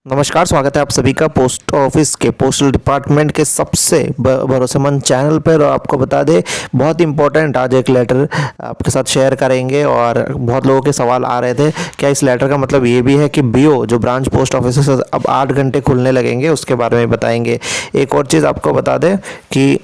नमस्कार, स्वागत है आप सभी का पोस्ट ऑफिस के पोस्टल डिपार्टमेंट के सबसे भरोसेमंद चैनल पर। और आपको बता दें, बहुत इंपॉर्टेंट आज एक लेटर आपके साथ शेयर करेंगे। और बहुत लोगों के सवाल आ रहे थे, क्या इस लेटर का मतलब ये भी है कि बीओ जो ब्रांच पोस्ट ऑफिस अब 8 घंटे खुलने लगेंगे, उसके बारे में बताएंगे। एक और चीज़ आपको बता दें कि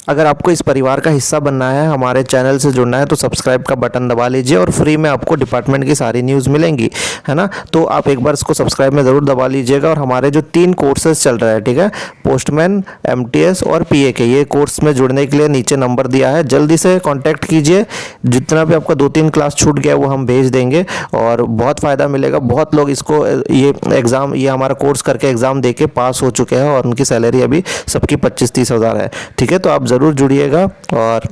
अगर आपको इस परिवार का हिस्सा बनना है, हमारे चैनल से जुड़ना है, तो सब्सक्राइब का बटन दबा लीजिए और फ्री में आपको डिपार्टमेंट की सारी न्यूज़ मिलेंगी, है ना। तो आप एक बार इसको सब्सक्राइब में ज़रूर दबा लीजिएगा। और हमारे जो 3 कोर्सेज चल रहे हैं, ठीक है, पोस्टमैन, एमटीएस और पीए के, ये कोर्स में जुड़ने के लिए नीचे नंबर दिया है, जल्दी से कॉन्टैक्ट कीजिए। जितना भी आपका 2-3 क्लास छूट गया वो हम भेज देंगे और बहुत फ़ायदा मिलेगा। बहुत लोग इसको ये हमारा कोर्स करके एग्ज़ाम दे के पास हो चुके हैं और उनकी सैलरी अभी सबकी 25-30 हज़ार है, ठीक है। तो आप ज़रूर जुड़िएगा और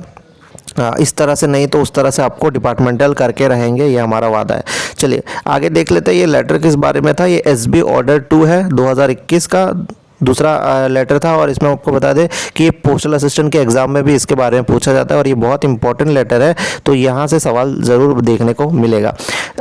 इस तरह से नहीं तो उस तरह से आपको डिपार्टमेंटल करके रहेंगे, ये हमारा वादा है। चलिए आगे देख लेते हैं ये लेटर किस बारे में था। ये एसबी ऑर्डर 2 है, 2021 का दूसरा लेटर था। और इसमें आपको बता दें कि ये पोस्टल असिस्टेंट के एग्ज़ाम में भी इसके बारे में पूछा जाता है और ये बहुत इंपॉर्टेंट लेटर है, तो यहाँ से सवाल ज़रूर देखने को मिलेगा।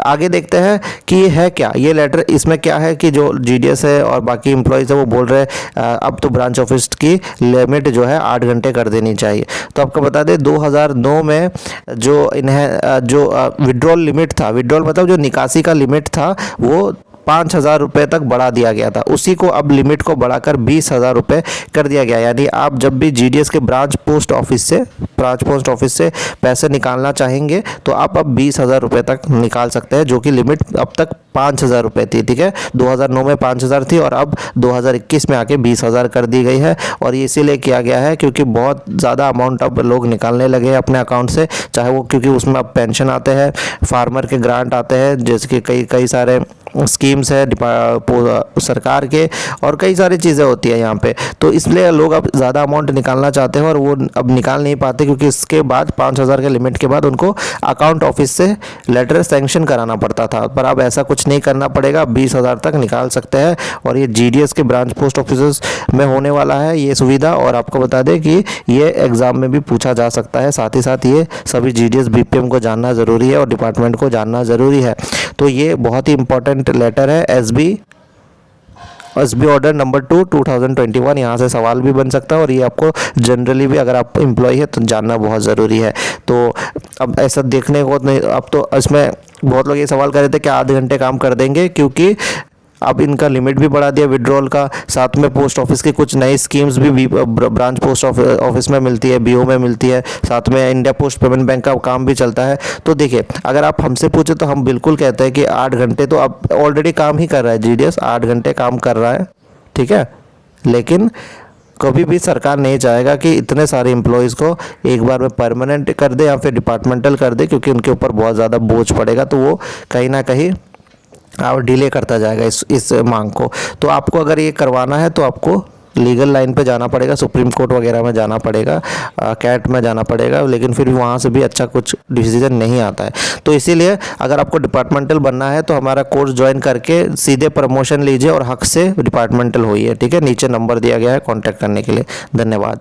आगे देखते हैं कि ये है क्या ये लेटर। इसमें क्या है कि जो जीडीएस है और बाकी एम्प्लॉयज़ है वो बोल रहे हैं अब तो ब्रांच ऑफिस की लिमिट जो है 8 घंटे कर देनी चाहिए। तो आपको बता दें 2009 में जो इन्हें जो विड्रॉल लिमिट था, विड्रॉल मतलब जो निकासी का लिमिट था, वो 5,000 रुपये तक बढ़ा दिया गया था। उसी को अब लिमिट को बढ़ाकर 20,000 रुपये कर दिया गया। यानी आप जब भी जीडीएस के ब्रांच पोस्ट ऑफिस से पैसे निकालना चाहेंगे तो आप अब 20,000 रुपये तक निकाल सकते हैं, जो कि लिमिट अब तक 5,000 रुपये थी, ठीक है। 2009 में 5,000 थी और अब 2021 में आके 20,000 कर दी गई है। और ये इसीलिए किया गया है क्योंकि बहुत ज़्यादा अमाउंट अब लोग निकालने लगे हैं अपने अकाउंट से, चाहे वो क्योंकि उसमें अब पेंशन आते हैं, फार्मर के ग्रांट आते हैं, जैसे कि कई सारे स्कीम्स है सरकार के, और कई सारी चीज़ें होती है यहाँ पे। तो इसलिए लोग अब ज़्यादा अमाउंट निकालना चाहते हैं और वो अब निकाल नहीं पाते, क्योंकि इसके बाद 5,000 के लिमिट के बाद उनको अकाउंट ऑफिस से लेटर सैंक्शन कराना पड़ता था। पर अब ऐसा कुछ नहीं करना पड़ेगा, 20,000 तक निकाल सकते हैं। और ये जीडीएस के ब्रांच पोस्ट ऑफिस में होने वाला है ये सुविधा। और आपको बता दें कि ये एग्ज़ाम में भी पूछा जा सकता है। साथ ही साथ ये सभी जीडीएस बीपीएम को जानना ज़रूरी है और डिपार्टमेंट को जानना ज़रूरी है। तो ये बहुत ही इंपॉर्टेंट लेटर है एसबी ऑर्डर नंबर 2 2021। यहाँ से सवाल भी बन सकता है और ये आपको जनरली भी अगर आप एम्प्लॉय है तो जानना बहुत ज़रूरी है। तो अब ऐसा देखने को नहीं, अब तो इसमें बहुत लोग ये सवाल कर रहे थे कि आधे घंटे काम कर देंगे, क्योंकि अब इनका लिमिट भी बढ़ा दिया विड्रॉल का। साथ में पोस्ट ऑफिस की कुछ नई स्कीम्स भी ब्रांच पोस्ट ऑफिस में मिलती है, बीओ में मिलती है। साथ में इंडिया पोस्ट पेमेंट बैंक का काम भी चलता है। तो देखिए, अगर आप हमसे पूछे तो हम बिल्कुल कहते हैं कि 8 घंटे तो अब ऑलरेडी काम ही कर रहा है, जीडीएस 8 घंटे काम कर रहा है, ठीक है। लेकिन कभी भी सरकार नहीं चाहेगा कि इतने सारे एम्प्लॉयज़ को एक बार में परमानेंट कर दे या फिर डिपार्टमेंटल कर दे, क्योंकि उनके ऊपर बहुत ज़्यादा बोझ पड़ेगा। तो वो कहीं ना कहीं और डिले करता जाएगा इस मांग को। तो आपको अगर ये करवाना है तो आपको लीगल लाइन पे जाना पड़ेगा, सुप्रीम कोर्ट वगैरह में जाना पड़ेगा, कैट में जाना पड़ेगा, लेकिन फिर भी वहाँ से भी अच्छा कुछ डिसीजन नहीं आता है। तो इसीलिए अगर आपको डिपार्टमेंटल बनना है तो हमारा कोर्स ज्वाइन करके सीधे प्रमोशन लीजिए और हक से डिपार्टमेंटल होइए, ठीक है। नीचे नंबर दिया गया है कॉन्टैक्ट करने के लिए। धन्यवाद।